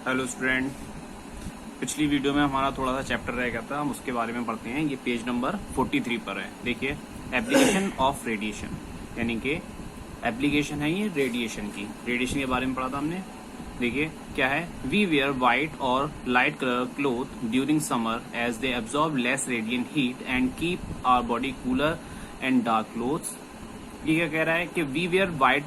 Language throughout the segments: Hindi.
हेलो स्टूडेंट, पिछली वीडियो में हमारा थोड़ा सा चैप्टर रह गया था, हम उसके बारे में पढ़ते हैं। ये पेज नंबर 43 पर है। देखिए, एप्लीकेशन ऑफ रेडिएशन, यानी कि एप्लीकेशन है ये रेडिएशन की। रेडिएशन के बारे में पढ़ा था हमने। देखिए क्या है, वी वेयर वाइट और light colour cloth during summer as they absorb less radiant heat and keep our body cooler and dark clothes. ये क्या कह रहा है कि वी वेयर वाइट,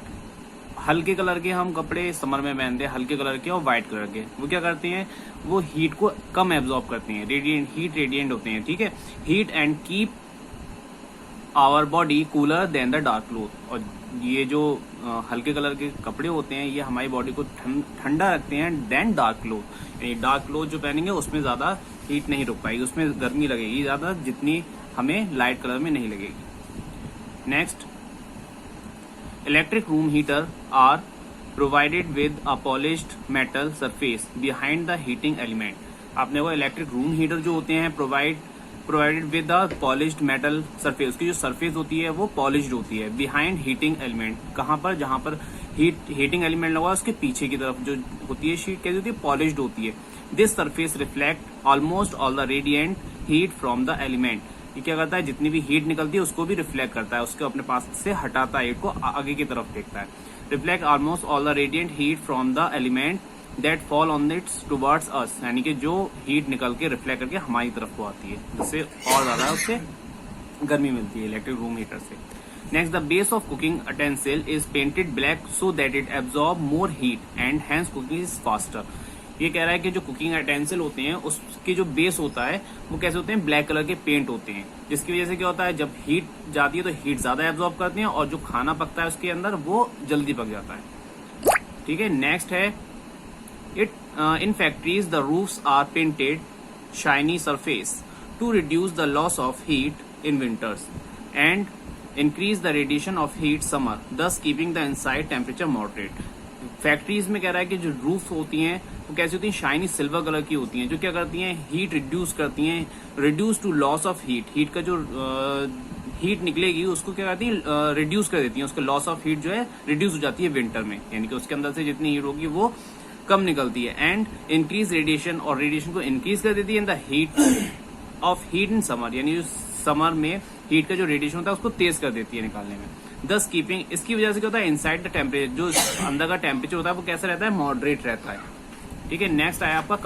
हल्के कलर के हम कपड़े समर में पहनते हैं, हल्के कलर के और व्हाइट कलर के। वो क्या करते हैं, वो हीट को कम एब्जॉर्ब करते हैं, रेडिएंट होते हैं, ठीक है। Heat and keep our body cooler then the dark cloth. और ये जो हल्के कलर के कपड़े होते हैं, ये हमारी बॉडी को ठंडा रखते हैं देन डार्क क्लोथ। यानी डार्क क्लोथ जो पहनेंगे उसमें ज्यादा हीट नहीं रुक पाएगी, उसमें गर्मी लगेगी ज्यादा, जितनी हमें लाइट कलर में नहीं लगेगी। Next, electric room heater are provided with a polished metal surface behind the heating element। आपने वो इलेक्ट्रिक रूम हीटर जो होते हैं provided with the polished metal surface, उसकी जो सरफेस होती है वो पॉलिश्ड होती है। बिहाइंड हीटिंग एलिमेंट, कहाँ पर, जहां पर हीटिंग एलिमेंट लगा उसके पीछे की तरफ जो होती है शीट कैसी होती है, पॉलिश्ड होती है। This surface reflect almost all the radiant heat from the element. ये क्या करता है, जितनी भी हीट निकलती है उसको भी रिफ्लेक्ट करता है, उसको अपने पास से हटाता है, हीट को आगे की तरफ फेंकता है। Reflect almost all the radiant heat from the element that fall on it's towards अस। यानी कि जो हीट निकल के रिफ्लेक्ट करके हमारी तरफ को आती है, जिससे और ज्यादा उससे गर्मी मिलती है इलेक्ट्रिक रूम हीटर से। Next, the base of cooking utensil is painted black so that it absorb more heat and hence cooking is faster. ये कह रहा है कि जो कुकिंग अटेंसिल होते हैं उसकी जो बेस होता है वो कैसे होते हैं, ब्लैक कलर के पेंट होते हैं, जिसकी वजह से क्या होता है, जब हीट जाती है तो हीट ज्यादा एब्जॉर्ब करती है और जो खाना पकता है उसके अंदर वो जल्दी पक जाता है, ठीक है। नेक्स्ट है, it in factories the roofs are painted shiny surface to reduce the loss of heat in winters and increase the radiation of heat summer, thus keeping the inside temperature moderate. Factories में कह रहा है कि जो रूफ होती हैं वो कैसी होती हैं, शाइनी सिल्वर कलर की होती हैं, जो क्या करती हैं, हीट रिड्यूस करती हैं, reduce to loss of heat. Heat का जो हीट निकलेगी उसको क्या करती है, रिड्यूस कर देती है, उसका लॉस ऑफ हीट जो है रिड्यूस हो जाती है विंटर में, यानी कि उसके अंदर से जितनी हीट होगी वो कम निकलती है। एंड इंक्रीज रेडिएशन, और रेडिएशन को इंक्रीज कर देती है in the heat of heat in summer, यानी जो समर में हीट का जो रेडिएशन होता है उसको तेज कर देती है निकालने में। दस कीपिंग, इसकी वजह से क्या होता है, इनसाइड द टेम्परेचर, जो अंदर का टेम्परेचर होता है वो कैसा रहता है, मॉडरेट रहता है, ठीक है। नेक्स्ट आया आपका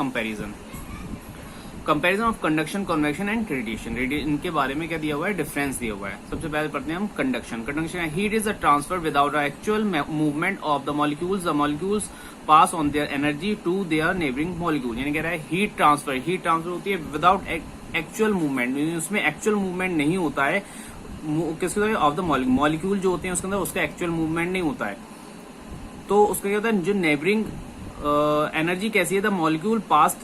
comparison of conduction, convection and radiation. इनके बारे में क्या दिया हुआ है, डिफरेंस दिया हुआ है। सबसे पहले पढ़ते हैं हम conduction. Heat is a transfer without actual movement of the molecules. The molecules pass on their energy to their neighbouring molecule. यानी कह रहा है हीट ट्रांसफर होती है विदाउट एक्चुअल मूवमेंट, उसमें एक्चुअल मूवमेंट नहीं होता है, किसके ऑफ द मॉलिक्यूल जो होते हैं उसके अंदर उसका एक्चुअल मूवमेंट नहीं होता है। तो उसका क्या होता है, जो नेबरिंग एनर्जी कैसी है, the molecule pass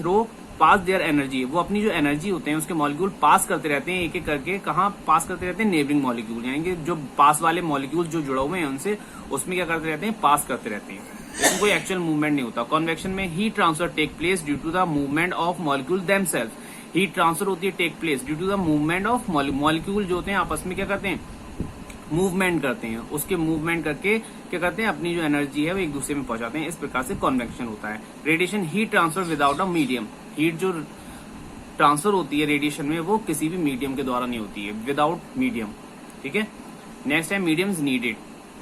their energy, वो अपनी जो एनर्जी होते हैं उसके मॉलिक्यूल पास करते रहते हैं, एक एक करके कहाँ पास करते रहते हैं, नेबरिंग मॉलिक्यूल, यानी कि जो पास वाले मॉलिक्यूल जो जुड़े हुए हैं उनसे, उसमें क्या करते रहते हैं, पास करते रहते हैं, इसमें कोई एक्चुअल मूवमेंट नहीं होता। कन्वेक्शन में heat transfer take place due to the movement of molecule themself. Heat transfer होती है take place due to the movement of molecule, जो होते हैं आपस में क्या करते हैं, मूवमेंट करते हैं, उसके मूवमेंट करके क्या करते हैं, अपनी जो एनर्जी है वो एक दूसरे में पहुंचाते हैं। इस प्रकार से कन्वेक्शन होता है। Radiation, heat transfer without a medium. Heat जो ट्रांसफर होती है रेडिएशन में वो किसी भी मीडियम के द्वारा नहीं होती है, विदाउट मीडियम, ठीक है। नेक्स्ट है मीडियम नीडेड।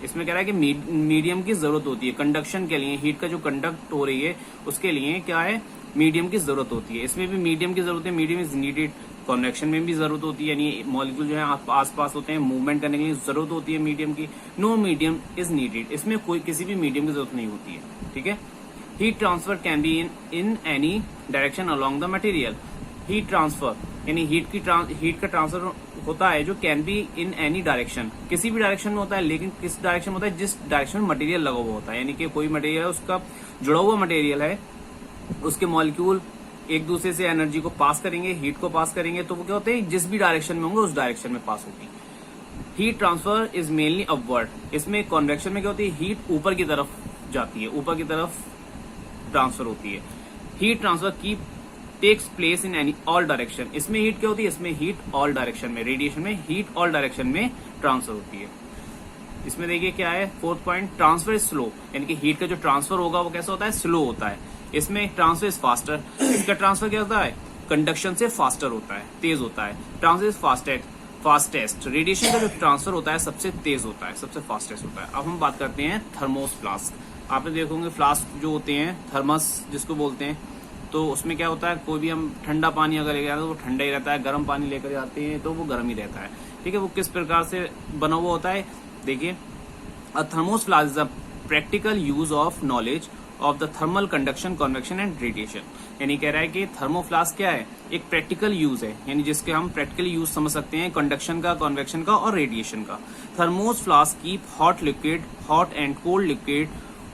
इसमें कह रहा है कि मीडियम की जरूरत होती है कंडक्शन के लिए, हीट का जो कंडक्ट हो रही है उसके लिए क्या है, मीडियम की जरूरत होती है। इसमें भी मीडियम की जरूरत है, मीडियम इज नीडेड। कन्वेक्शन में भी जरूरत होती है, यानी मॉलिक्यूल जो है आसपास होते हैं, मूवमेंट करने के लिए जरूरत होती है मीडियम की। नो मीडियम इज नीडेड, इसमें कोई किसी भी मीडियम की जरूरत नहीं होती है, ठीक है। Heat transfer can be in any direction along the material. Heat transfer यानी हीट का ट्रांसफर होता है जो can be in any direction, किसी भी डायरेक्शन में होता है, लेकिन किस डायरेक्शन में होता है, जिस डायरेक्शन में मटेरियल लगा हुआ होता है, यानी कि कोई मटेरियल है उसका जुड़ा हुआ मटेरियल है, उसके मॉलिक्यूल एक दूसरे से एनर्जी को पास करेंगे, हीट को पास करेंगे, तो वो क्या होते हैं, जिस भी डायरेक्शन में होंगे उस डायरेक्शन में पास होगी। Heat transfer is mainly upward. इसमें कन्वेक्शन में क्या होती है, हीट ऊपर की तरफ जाती है, ऊपर की तरफ ट्रांसफर होती है। हीट ट्रांसफर की takes place in any all direction. इसमें हीट क्या होती है, इसमें हीट ऑल डायरेक्शन में, रेडिएशन में हीट ऑल डायरेक्शन में ट्रांसफर होती है। इसमें देखिए क्या है, fourth point, transfer is slow, यानी कि हीट का जो ट्रांसफर होगा वो कैसा होता है, स्लो होता है। इसमें ट्रांसफर इज फास्टर, इसका ट्रांसफर क्या होता है, कंडक्शन से फास्टर होता है, तेज होता है। ट्रांसफर इज फास्टेस्ट, रेडिएशन का जो ट्रांसफर होता है सबसे तेज होता है, सबसे फास्टेस्ट होता है। अब हम बात करते हैं थर्मोस फ्लास्क। आपने देखोगे फ्लास्क जो होते हैं, थर्मस जिसको बोलते हैं, तो उसमें क्या होता है, कोई भी हम ठंडा पानी अगर लेकर आते हैं तो वो ठंडा ही रहता है, गर्म पानी लेकर जाते हैं तो वो गर्म ही रहता है, ठीक है। वो किस प्रकार से बना हुआ होता है, देखिए, a thermos flask is a practical use of knowledge of the thermal conduction, convection and radiation. यानी कह रहा है कि थर्मोफ्लास्क क्या है, एक प्रैक्टिकल यूज है, यानी जिसके हम प्रैक्टिकल यूज समझ सकते हैं कंडक्शन का, कन्वेक्शन का और रेडिएशन का। Thermos flask keep hot liquid, hot and cold liquid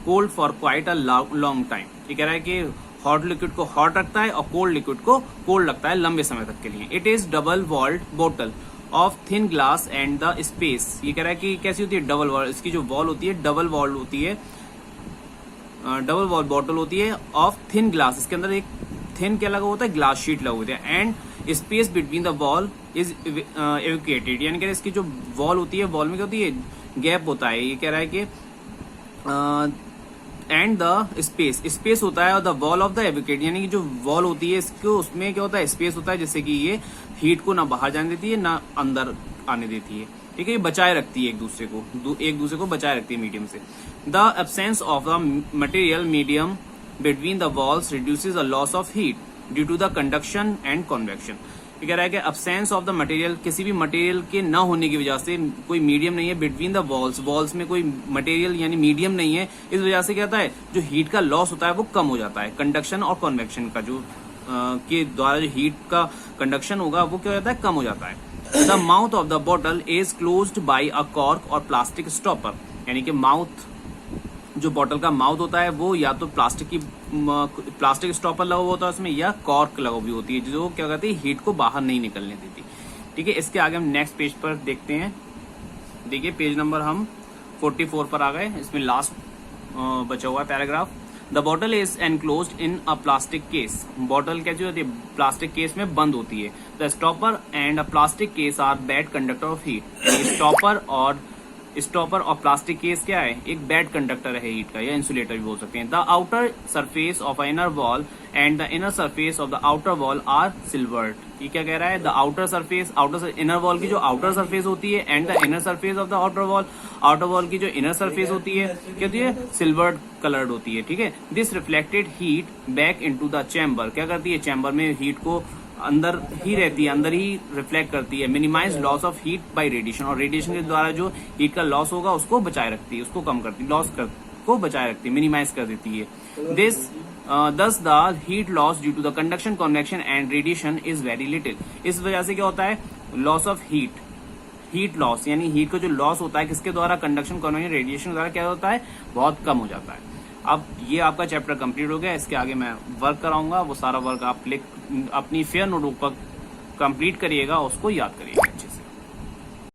cold for quite a long time. ये कह रहा है कि हॉट लिक्विड को हॉट रखता है और कोल्ड लिक्विड को कोल्ड रखता है लंबे समय तक के लिए। इट इज डबल वॉल्ड बोतल of thin glass and the space. ये कह रहा है कि कैसी होती है, डबल वॉल, इसकी जो वॉल होती है डबल वॉल होती है, डबल वॉल बॉटल होती है ऑफ थिन ग्लास, इसके अंदर एक थिन क्या लगा होता है, ग्लास शीट लगा होता है। And space between the wall is evacuated, यानी कि इसकी जो वॉल होती है, वॉल में क्या होती है, गैप होता है। ये कह रहा है कि एंड द स्पेस होता है और द वॉल ऑफ द एवोकेट, यानी कि जो वॉल होती है इसको, उसमें क्या होता है, स्पेस होता है, जिससे कि ये हीट को ना बाहर जाने देती है ना अंदर आने देती है, ठीक है। ये बचाए रखती है एक दूसरे को बचाए रखती है मीडियम से। The absence of the material medium between the walls reduces the loss of heat due to the conduction and convection. ये कह रहा है कि एब्सेंस ऑफ द मटेरियल, किसी भी मटेरियल के न होने की वजह से, कोई मीडियम नहीं है बिटवीन द वॉल्स में कोई मटेरियल यानी मीडियम नहीं है, इस वजह से क्या होता है, जो हीट का लॉस होता है वो कम हो जाता है। कंडक्शन और कन्वेक्शन का जो के द्वारा जो हीट का कंडक्शन होगा वो क्या हो जाता है, कम हो जाता है। The mouth of the bottle is closed by a cork और प्लास्टिक स्टॉपर, यानी कि माउथ, जो बॉटल का माउथ होता है वो या तो प्लास्टिक स्टॉपर लगा हुआ होता है उसमें, या कॉर्क लगा हुई होती है, जो क्या कहती है, हीट को बाहर नहीं निकलने देती, ठीक है। इसके आगे हम नेक्स्ट पेज पर देखते हैं। देखिए पेज नंबर हम 44 पर आ गए, इसमें लास्ट बचा हुआ paragraph. The bottle is enclosed in a plastic case, bottle कैसी होती है, प्लास्टिक केस में बंद होती है। The stopper and a plastic case are bad conductor of heat, stopper और प्लास्टिक केस क्या है, एक बैड कंडक्टर है हीट का, या इंसुलेटर भी बोल सकते हैं। The outer surface of inner wall and the inner surface of the outer wall are silvered. ये क्या कह रहा है, the outer surface, inner wall की जो आउटर सरफेस होती है and the inner surface of the outer wall की जो इनर सरफेस होती है क्या होती है, सिल्वर्ड कलर्ड होती है, ठीक है। This reflected heat back into the chamber, क्या करती है, चैम्बर में हीट को अंदर ही रहती है, अंदर ही रिफ्लेक्ट करती है। Minimise loss of heat by radiation, और रेडिएशन के द्वारा जो हीट का लॉस होगा उसको बचाए रखती है, उसको कम करती है, को बचाए रखती है, मिनिमाइज कर देती है। Thus the heat loss due to the conduction, convection and radiation is very little. इस वजह से क्या होता है, लॉस ऑफ हीट लॉस, यानी हीट का जो लॉस होता है किसके द्वारा, कंडक्शन, कन्वेक्शन, रेडिएशन द्वारा क्या होता है, बहुत कम हो जाता है। अब ये आपका चैप्टर कंप्लीट हो गया, इसके आगे मैं वर्क कराऊंगा, वो सारा वर्क आप अपनी फेयर नोटबुक पर कंप्लीट करिएगा, उसको याद करिएगा।